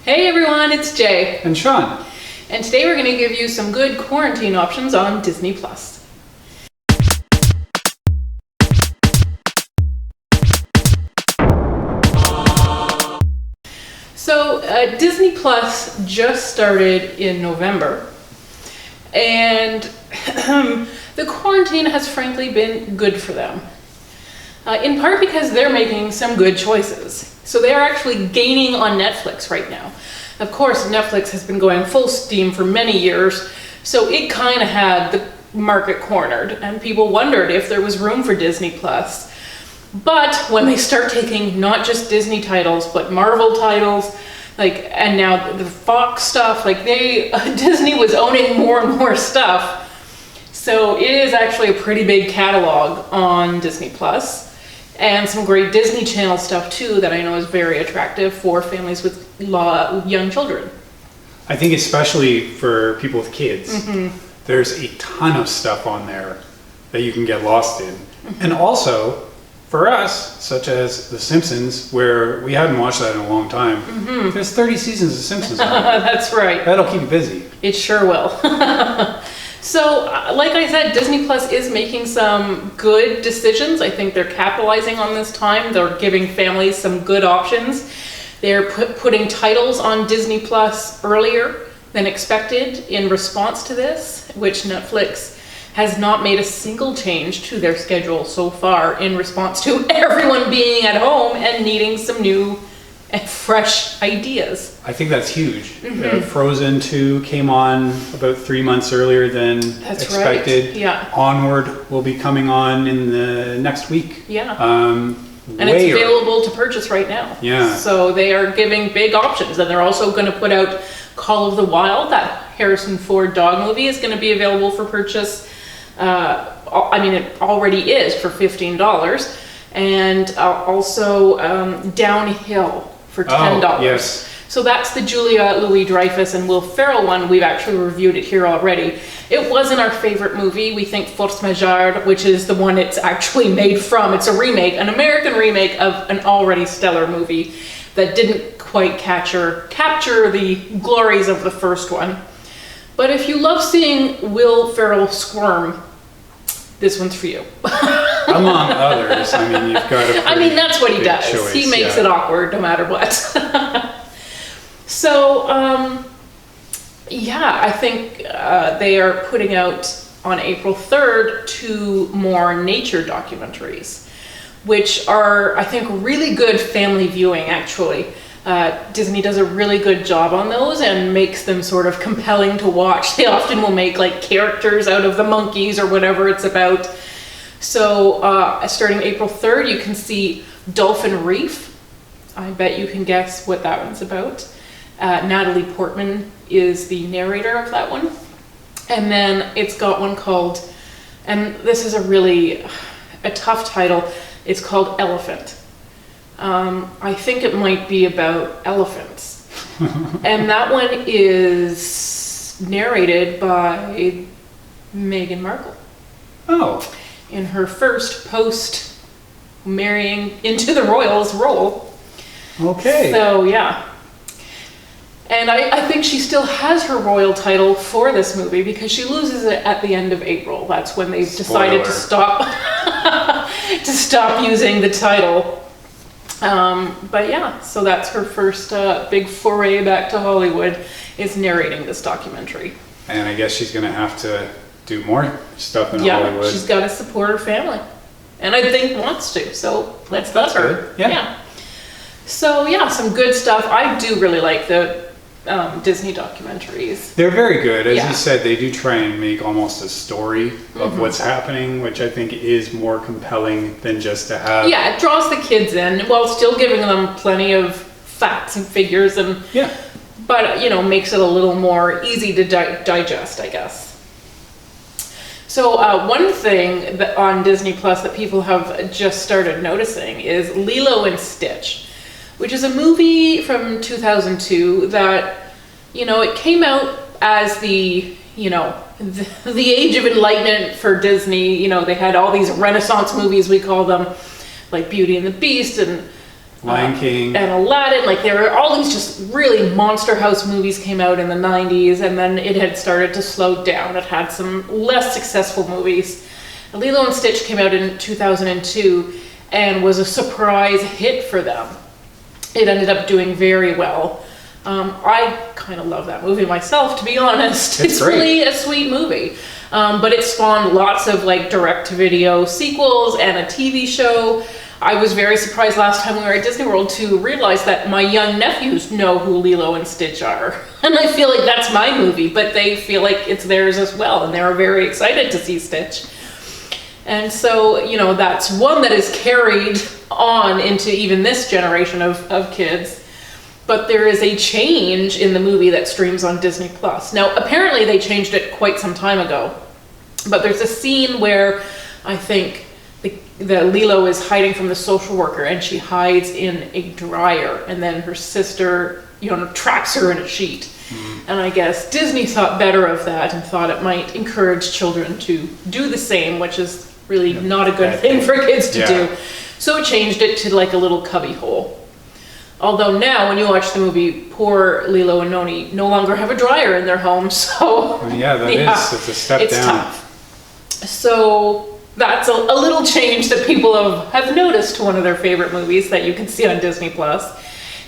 Hey everyone, it's Jay. And Sean. And today we're going to give you some good quarantine options on Disney+. So Disney Plus just started in November, and the quarantine has frankly been good for them. In part because they're making some good choices. So they are actually gaining on Netflix right now. Of course, Netflix has been going full steam for many years, so it kind of had the market cornered, and people wondered if there was room for Disney Plus. But when they start taking not just Disney titles, but Marvel titles, and now the Fox stuff, Disney was owning more and more stuff. So it is actually a pretty big catalog on Disney Plus. And some great Disney Channel stuff too that I know is very attractive for families with young children. I think especially for people with kids, there's a ton of stuff on there that you can get lost in. And also, for us, such as The Simpsons, where we hadn't watched that in a long time, there's 30 seasons of Simpsons on there. That's right. That'll keep you busy. It sure will. So, like I said, Disney Plus is making some good decisions. I think they're capitalizing on this time. They're giving families some good options. They're putting titles on Disney Plus earlier than expected in response to this, which Netflix has not made a single change to their schedule so far in response to everyone being at home and needing some new and fresh ideas. I think that's huge. Frozen 2 came on about 3 months earlier than expected. Right. Yeah. Onward will be coming on in the next week. Yeah. And it's available to purchase right now. Yeah. So they are giving big options, and they're also going to put out Call of the Wild. That Harrison Ford dog movie is going to be available for purchase. It already is for $15. And also Downhill for $10. Oh, yes. So that's the Julia Louis-Dreyfus and Will Ferrell one. We've actually reviewed it here already. It wasn't our favorite movie. We think Force Majeure, which is the one it's actually made from. It's a remake, an American remake of an already stellar movie that didn't quite capture the glories of the first one. But if you love seeing Will Ferrell squirm, this one's for you. Among others. You've got a that's what he does. Choice, he makes it awkward no matter what. So, I think they are putting out on April 3rd 2 more nature documentaries, which are, I think, really good family viewing, actually. Disney does a really good job on those and makes them sort of compelling to watch. They often will make characters out of the monkeys or whatever it's about. So starting April 3rd, you can see Dolphin Reef. I bet you can guess what that one's about. Natalie Portman is the narrator of that one. And then it's got one called, and this is a tough title, it's called Elephant. I think it might be about elephants. And that one is narrated by Meghan Markle. Oh. In her first post-marrying into the royals role. Okay. So, yeah. And I think she still has her royal title for this movie because she loses it at the end of April. That's when they've decided to stop using the title. So that's her first big foray back to Hollywood, is narrating this documentary. And I guess she's going to have to do more stuff in Hollywood. Yeah, she's got to support her family. And I think wants to, so let's let her. Good. Yeah. So some good stuff. I do really like the Disney documentaries. They're very good. As you said, they do try and make almost a story of what's happening, which I think is more compelling than just to have... Yeah, it draws the kids in while still giving them plenty of facts and figures, and but makes it a little more easy to digest, I guess. So one thing that on Disney Plus that people have just started noticing is Lilo and Stitch, which is a movie from 2002 that, it came out as the age of enlightenment for Disney. They had all these Renaissance movies, we call them, like Beauty and the Beast and Lion King. And Aladdin. Like, there were all these just really monster house movies came out in the 90s, and then it had started to slow down. It had some less successful movies. Lilo and Stitch came out in 2002 and was a surprise hit for them. It ended up doing very well. I kind of love that movie myself, to be honest. It's really a sweet movie. But it spawned lots of like direct-to-video sequels and a TV show. I was very surprised last time we were at Disney World to realize that my young nephews know who Lilo and Stitch are. And I feel like that's my movie, but they feel like it's theirs as well, and they're very excited to see Stitch. And so, you know, that's one that is carried on into even this generation of kids. But there is a change in the movie that streams on Disney+. Now, apparently they changed it quite some time ago. But there's a scene where I think the Lilo is hiding from the social worker, and she hides in a dryer, and then her sister, you know, traps her in a sheet. Mm-hmm. And I guess Disney thought better of that and thought it might encourage children to do the same, which is really not a good thing for kids to do. So it changed it to like a little cubby hole. Although now, when you watch the movie, poor Lilo and Noni no longer have a dryer in their home, so... It's a step down. Tough. So that's a little change that people have noticed to one of their favorite movies that you can see on Disney+.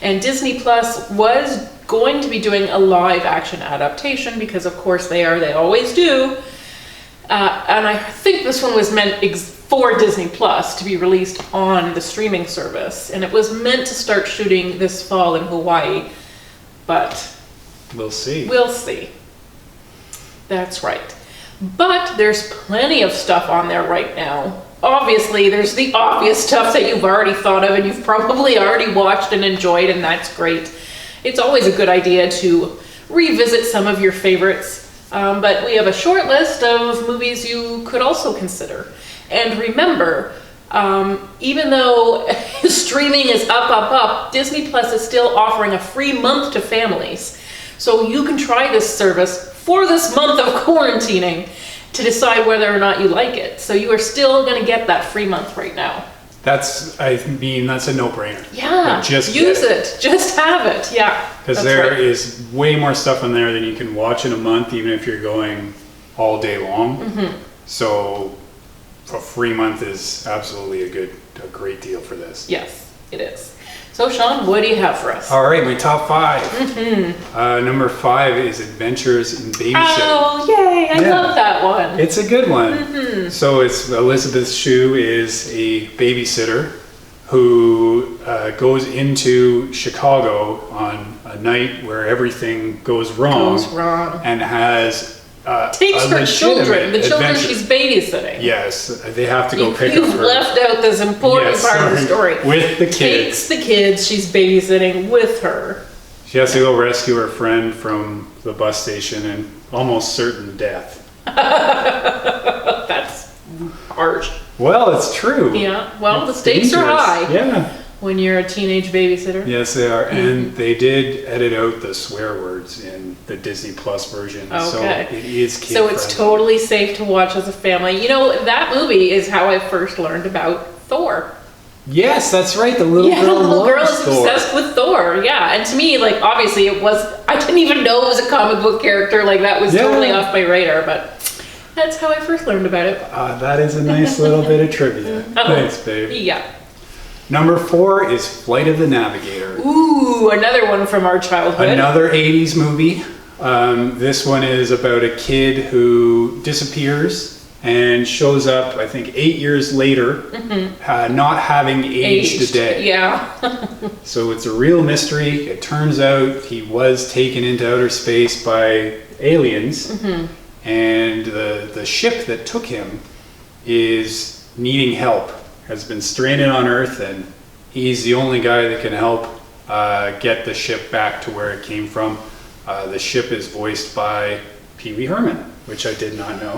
And Disney+ was going to be doing a live-action adaptation, because of course they always do. And I think this one was meant for Disney Plus to be released on the streaming service. And it was meant to start shooting this fall in Hawaii, but... We'll see. We'll see. That's right. But there's plenty of stuff on there right now. Obviously, there's the obvious stuff that you've already thought of and you've probably already watched and enjoyed, and that's great. It's always a good idea to revisit some of your favorites. But we have a short list of movies you could also consider. And remember, even though streaming is up, Disney Plus is still offering a free month to families. So you can try this service for this month of quarantining to decide whether or not you like it. So you are still going to get that free month right now. That's a no-brainer. Yeah, just use it. Just have it. Yeah. Because there is way more stuff on there than you can watch in a month, even if you're going all day long. Mm-hmm. So a free month is absolutely a great deal for this. Yes, it is. So Sean, what do you have for us? All right, my top 5. Mm-hmm. Number 5 is Adventures in Babysitting. Oh, yay! I love that one. It's a good one. Mm-hmm. So it's Elisabeth Shue is a babysitter who goes into Chicago on a night where everything goes wrong. And has takes her children, the children she's babysitting. Yes, they have to go pick up her. You've left out this important part of the story. With the kids. Takes the kids she's babysitting with her. She has to go rescue her friend from the bus station and almost certain death. That's harsh. Well, it's true. Yeah, well, the stakes are high. Yeah. When you're a teenage babysitter. Yes, they are. Mm-hmm. And they did edit out the swear words in the Disney Plus version. Okay. So it is kid friendly. So it's totally safe to watch as a family. You know, that movie is how I first learned about Thor. Yes, that's right. The little girl is obsessed with Thor. Yeah. And to me, like, obviously I didn't even know it was a comic book character. Like, that was totally off my radar. But that's how I first learned about it. That is a nice little bit of trivia. Thanks, babe. Yeah. Number 4 is Flight of the Navigator. Ooh, another one from our childhood. Another 80s movie. This one is about a kid who disappears and shows up, I think, 8 years later, not having aged a day. Yeah. So it's a real mystery. It turns out he was taken into outer space by aliens, and the ship that took him is needing help. Has been stranded on Earth, and he's the only guy that can help get the ship back to where it came from. The ship is voiced by Pee Wee Herman, which I did not know.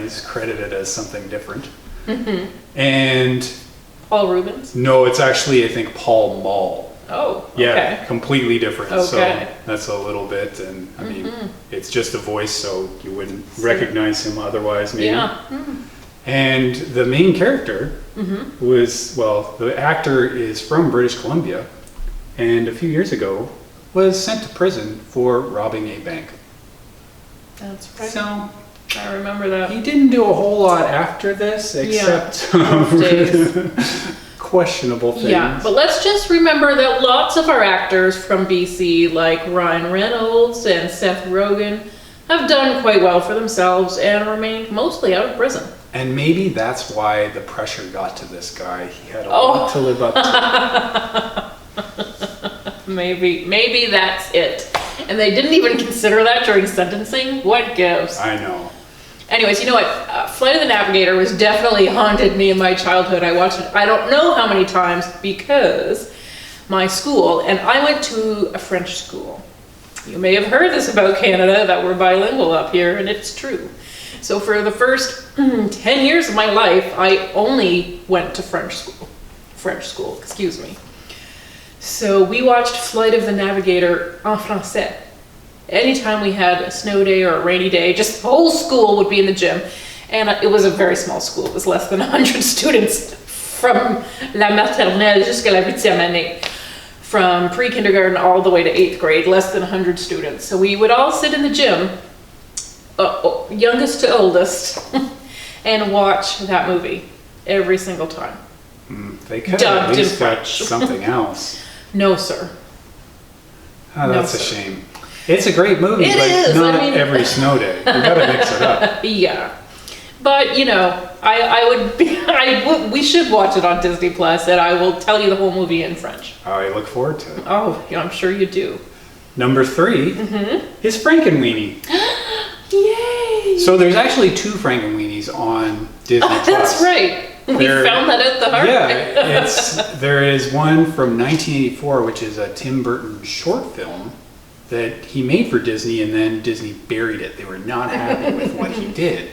He's credited as something different. And Paul Reubens? No, it's actually, I think, Paul Mall. Oh, okay. Yeah, completely different. Okay. So that's a little bit, and I mean, it's just a voice, so you wouldn't recognize him otherwise, maybe. Yeah. And the main character the actor is from British Columbia, and a few years ago was sent to prison for robbing a bank. That's right. So I remember that. he didn't do a whole lot after this, except questionable things. Yeah, but let's just remember that lots of our actors from BC, like Ryan Reynolds and Seth Rogen, have done quite well for themselves and remained mostly out of prison. And maybe that's why the pressure got to this guy. He had a lot to live up to. Maybe that's it. And they didn't even consider that during sentencing. What gives? I know. Anyways, you know what? Flight of the Navigator was definitely haunted me in my childhood. I watched it I don't know how many times because my school, and I went to a French school. You may have heard this about Canada, that we're bilingual up here, and it's true. So for the first 10 years of my life, I only went to French school, excuse me. So we watched Flight of the Navigator en français. Anytime we had a snow day or a rainy day, just the whole school would be in the gym. And it was a very small school. It was less than 100 students from la maternelle jusqu'à la 8e année. From pre-kindergarten all the way to 8th grade, less than 100 students. So we would all sit in the gym, youngest to oldest, and watch that movie every single time. They could have at least got something else. No, sir. Oh, that's a shame. It's a great movie, it but is. not every snow day. You gotta mix it up. Yeah. But, you know, we should watch it on Disney Plus, and I will tell you the whole movie in French. I look forward to it. Oh, yeah, I'm sure you do. Number 3 is Frankenweenie. Yay! So there's actually 2 Frankenweenies on Disney Plus. That's right. We found that at the hard way. Yeah, there is one from 1984, which is a Tim Burton short film that he made for Disney, and then Disney buried it. They were not happy with what he did.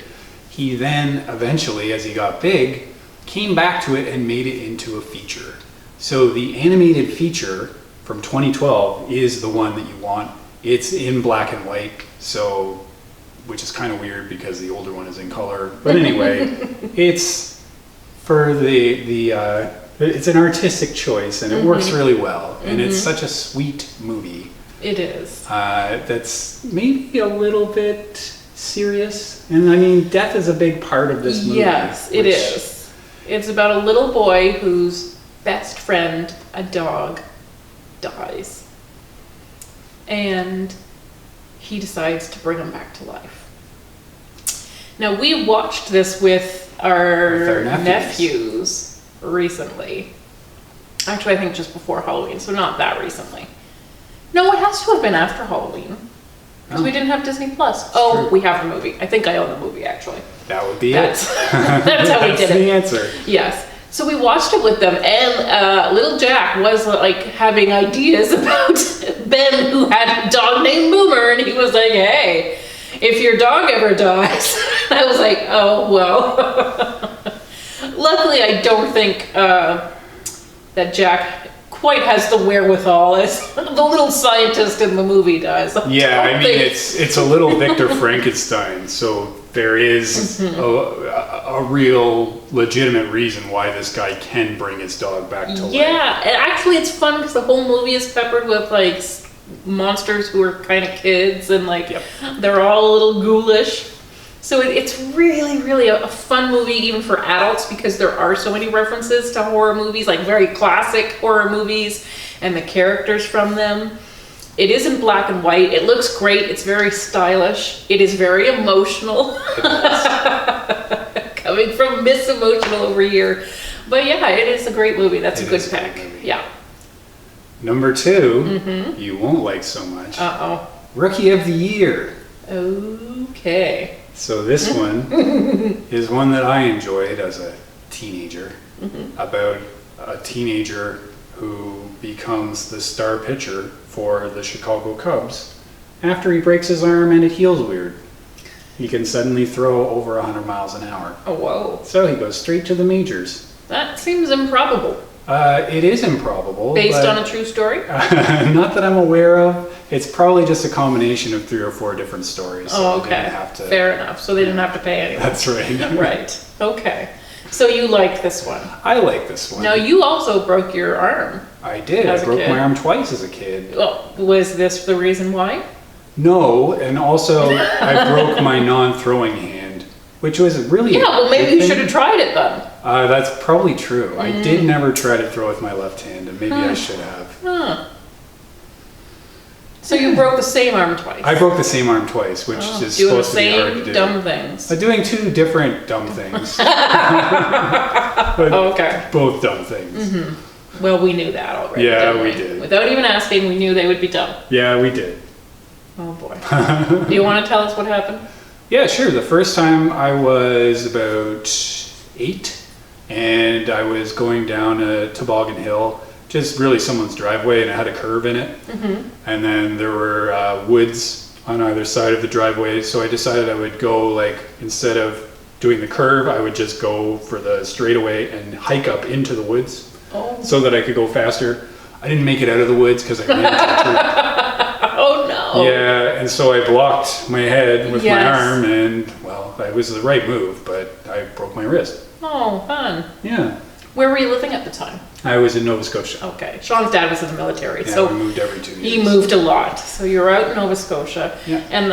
He then eventually, as he got big, came back to it and made it into a feature. So the animated feature from 2012 is the one that you want. It's in black and white, so which is kind of weird because the older one is in color. But anyway, it's for it's an artistic choice, and it works really well. And it's such a sweet movie. It is. That's maybe a little bit serious, and I mean, death is a big part of this movie. Yes, it is. It's about a little boy whose best friend, a dog, dies, and he decides to bring him back to life. Now, we watched this with our nephews recently. Actually, I think just before Halloween, so not that recently. No, it has to have been after Halloween. Because we didn't have Disney Plus. Oh, we have the movie. I think I own the movie, actually. That would be That's how we did it. That's the answer. Yes. So we watched it with them, and little Jack was like having ideas about Ben, who had a dog named Boomer, and he was like, hey, if your dog ever dies. I was like, oh, well. Luckily, I don't think that Jack quite has the wherewithal as the little scientist in the movie does. Yeah, I mean, it's a little Victor Frankenstein, so there is a real legitimate reason why this guy can bring his dog back to life. Yeah, and actually it's fun because the whole movie is peppered with like monsters who are kind of kids, and like they're all a little ghoulish. So it's really, really a fun movie even for adults because there are so many references to horror movies, like very classic horror movies and the characters from them. It is in black and white. It looks great. It's very stylish. It is very emotional. Coming from Miss Emotional over here. But yeah, it is a great movie. That's a good pick. Yeah. Number 2, you won't like so much. Uh-oh. Rookie of the Year. Okay. So this one is one that I enjoyed as a teenager, about a teenager who becomes the star pitcher for the Chicago Cubs after he breaks his arm and it heals weird. He can suddenly throw over 100 miles an hour. Oh, whoa. So he goes straight to the majors. That seems improbable. It is improbable. Based on a true story? Not that I'm aware of. It's probably just a combination of 3 or 4 different stories. So okay. Fair enough. So they didn't have to pay anyone. That's right. Right. Okay. So you liked this one. I like this one. Now, you also broke your arm. I did. As I a broke kid. my arm twice as a kid. Well, was this the reason why? No, and also I broke my non-throwing hand, which was really Yeah, well, maybe good you thing. should have tried it then. That's probably true. I did never try to throw with my left hand, and maybe I should have. Huh. So you broke the same arm twice. I broke the same arm twice, which is doing the supposed to be hard to same do. dumb things. Doing two different dumb things. But Okay. both dumb things. Well, we knew that already. Yeah, didn't we did. Without even asking, we knew they would be dumb. Yeah, we did. Oh boy. Do you want to tell us what happened? Yeah, sure. The first time I was about 8, and I was going down a toboggan hill, just really someone's driveway, and it had a curve in it. And then there were woods on either side of the driveway, so I decided I would go, like, instead of doing the curve, I would just go for the straightaway and hike up into the woods so that I could go faster. I didn't make it out of the woods because I ran into a tree. Oh no. Yeah, and so I blocked my head with my Yes. arm, and well, that was the right move, but I broke my wrist. Oh, fun. Yeah, Where were you living at the time? I was in Nova Scotia. Okay. Sean's dad was in the military, Yeah, so we moved every 2 years. he moved a lot. So you were out in Nova Scotia. Yeah. And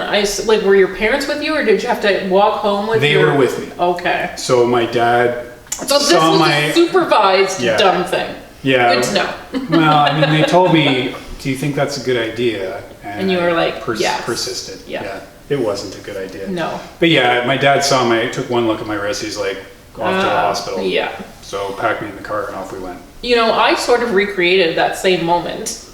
like, were your parents with you, or did you have to walk home with They your... were with me. Okay. So my dad So this saw was my a supervised Yeah. dumb thing. yeah. Good to know. Well, I mean, they told me, "Do you think that's a good idea?" And you were like, yes. persisted. Yeah. it wasn't a good idea. No. But yeah, my dad took one look at my wrist. He's like, "Go off to the hospital." Yeah. So packed me in the car and off we went. You know, I sort of recreated that same moment.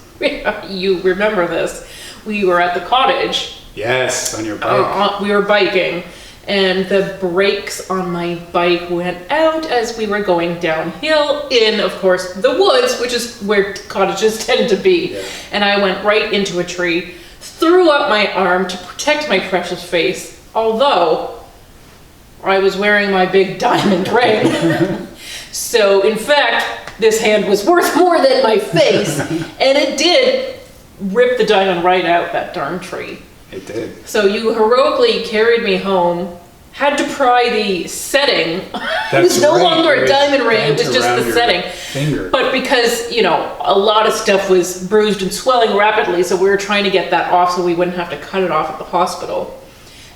You remember this. We were at the cottage. Yes, on your bike. We were biking, and the brakes on my bike went out as we were going downhill in, of course, the woods, which is where cottages tend to be. Yeah. And I went right into a tree, threw up my arm to protect my precious face, although I was wearing my big diamond ring. So, in fact, this hand was worth more than my face, and it did rip the diamond right out that darn tree. It did. So you heroically carried me home, had to pry the setting. It was That's no right, longer it a was diamond ring, it was bent just around the your setting. finger. But because, you know, a lot of stuff was bruised and swelling rapidly, so we were trying to get that off so we wouldn't have to cut it off at the hospital.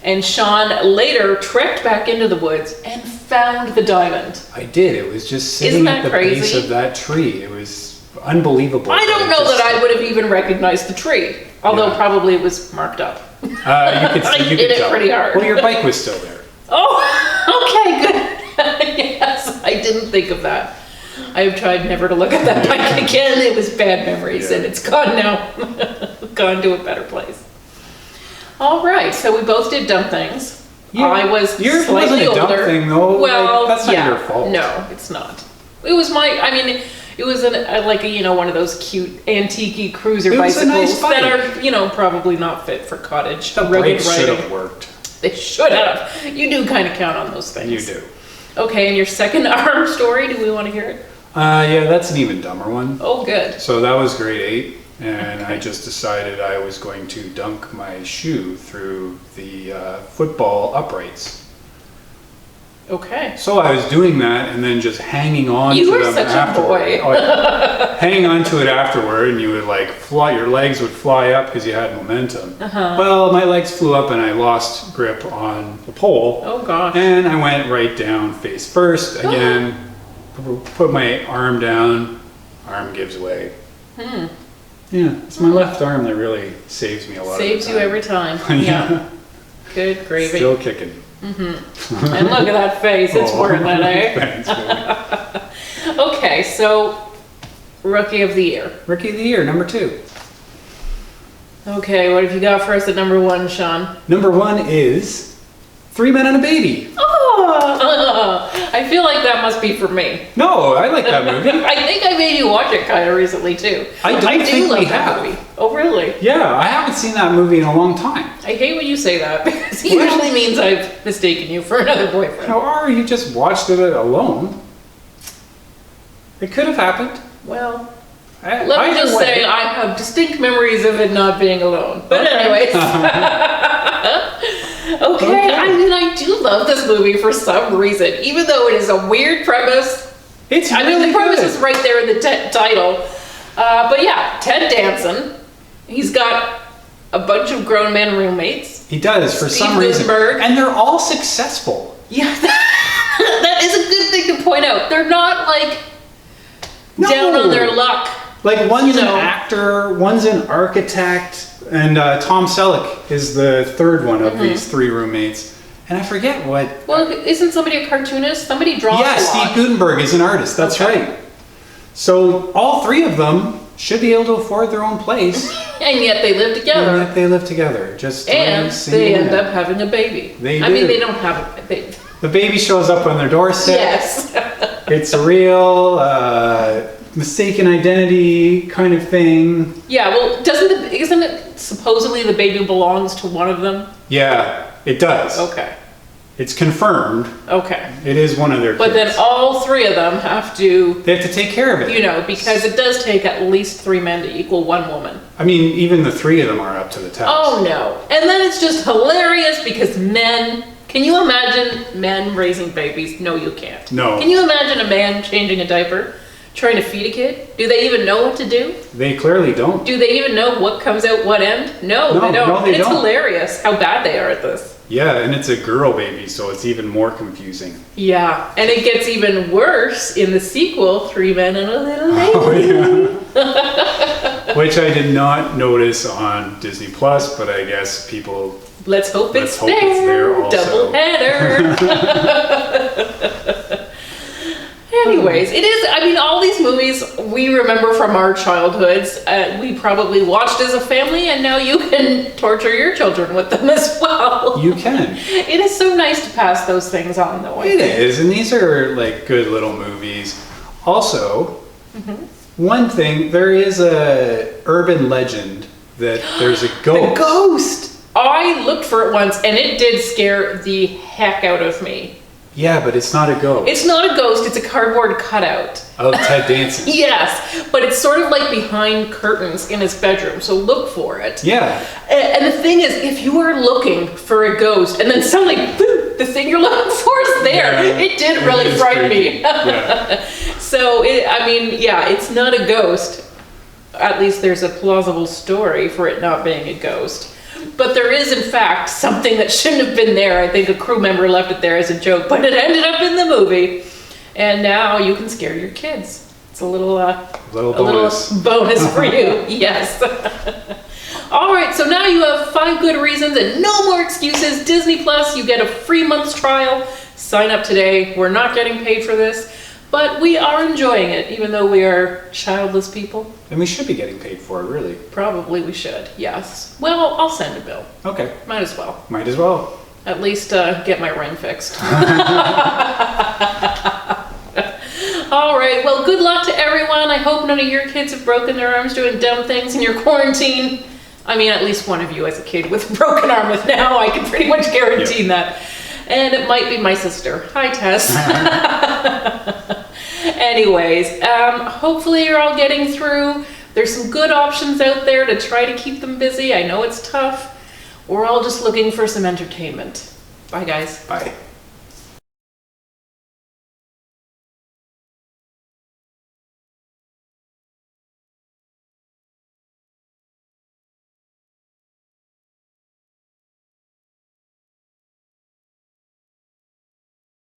And Sean later trekked back into the woods and found the diamond. I did. It was just sitting Isn't at that the base crazy? of that tree. It was unbelievable. I don't It know just- that I would have even recognized the tree, although Yeah. probably it was marked up. You could I see. You hit could it tell. pretty hard. Well, your bike was still there. Oh, okay, good. Yes, I didn't think of that. I've tried never to look at that bike again. It was bad memories, Yeah. and it's gone now. Gone to a better place. All right, so we both did dumb things. Yeah. I was Yours slightly wasn't a dumb older. thing, though. Well, Like, that's not yeah, your fault. No, it's not. It was it was one of those cute antique cruiser It was a bicycles nice bike. that are, probably not fit for cottage The rugged brakes should riding. have worked. They should have. You do kind of count on those things. You do. Okay, and your second arm story, do we want to hear it? Yeah, that's an even dumber one. Oh, good. So that was grade 8, and Okay. I just decided I was going to dunk my shoe through the football uprights. Okay. So I was doing that and then just hanging on You to were them such a afterward. boy. Oh, yeah. Hang on to it afterward, and you would like fly. Your legs would fly up because you had momentum. Well, my legs flew up, and I lost grip on the pole. Oh, gosh. And I went right down face first again. Put my arm down. Arm gives way. Yeah, it's my left arm that really saves me a lot. Saves of you the time. every time. Yeah. Yeah. Good gravy. Still kicking. And look at that face. It's Oh, worth it, eh? Thanks, baby. Okay, so Rookie of the Year. Rookie of the Year, number 2. Okay, what have you got for us at number 1, Sean? Number 1 is 3 Men and a Baby. Oh, I feel like that must be for me. No, I like that movie. I think I made you watch it kind of recently too. I don't do think love we that have. movie. Oh, really? Yeah, I haven't seen that movie in a long time. I hate when you say that because it What? usually means I've mistaken you for another boyfriend. Or you just watched it alone. It could have happened. Well, let me Either just way. say I have distinct memories of it not being alone. But Okay. anyways. Okay, I mean, I do love this movie for some reason, even though it is a weird premise. It's I really mean, the premise good. is right there in the title. But yeah, Ted Danson. He's got a bunch of grown men roommates. He does, for Steve some reason. Gutenberg. And they're all successful. Yeah, that is a good thing to point out. They're not like down on their luck. Like one's You know. an actor, one's an architect, and Tom Selleck is the third one of these three roommates. And I forget what. Well, isn't somebody a cartoonist? Somebody draws Yeah, a lot. Steve Gutenberg is an artist. That's Okay. right. So all three of them should be able to afford their own place, And yet they live together. and yet they live together. Just And they end up having a baby. They I mean, do. they don't have a baby. The baby shows up on their doorstep. Yes. It's a real mistaken identity kind of thing. Yeah, well, isn't it supposedly the baby belongs to one of them? Yeah, it does. Okay. It's confirmed. Okay. It is one of their But kids. then all three of them have to, They have to take care of it. you know, because it does take at least 3 men to equal 1 woman. I mean, even the three of them are up to the task. Oh no. And then it's just hilarious because can you imagine men raising babies? No, you can't. No. Can you imagine a man changing a diaper, trying to feed a kid? Do they even know what to do? They clearly don't. Do they even know what comes out what end? No, No, they don't. no, they And it's don't. hilarious how bad they are at this. Yeah, and it's a girl baby, so it's even more confusing. Yeah, and it gets even worse in the sequel, 3 Men and a Little Lady. Oh, yeah. Which I did not notice on Disney Plus, but I guess people. Let's hope Let's it's hope it's there also. Double header. Anyways, it is, I mean, all these movies we remember from our childhoods. We probably watched as a family, and now you can torture your children with them as well. You can. It is so nice to pass those things on, though. I It think. is, and these are like good little movies. Also, one thing, there is a urban legend that there's a The ghost. ghost! I looked for it once, and it did scare the heck out of me. Yeah, but it's not a ghost. It's not a ghost, it's a cardboard cutout. Of Ted Danson. Yes, but it's sort of like behind curtains in his bedroom, so look for it. Yeah. And the thing is, if you are looking for a ghost and then suddenly boom, the thing you're looking for is there, Yeah, it did it really is frighten creepy. me. Yeah. So, it's not a ghost. At least there's a plausible story for it not being a ghost. But there is, in fact, something that shouldn't have been there. I think a crew member left it there as a joke, but it ended up in the movie. And now you can scare your kids. It's a little bonus. bonus for you. Yes. All right, so now you have 5 good reasons and no more excuses. Disney Plus, you get a free month's trial. Sign up today. We're not getting paid for this, but we are enjoying it, even though we are childless people. And we should be getting paid for it, really. Probably we should, yes. Well, I'll send a bill. Okay. Might as well. Might as well. At least get my ring fixed. All right, well, good luck to everyone. I hope none of your kids have broken their arms doing dumb things in your quarantine. I mean, at least one of you as a kid with a broken arm is now. I can pretty much guarantee that. And it might be my sister. Hi, Tess. Anyways, hopefully you're all getting through. There's some good options out there to try to keep them busy. I know it's tough. We're all just looking for some entertainment. Bye, guys. Bye.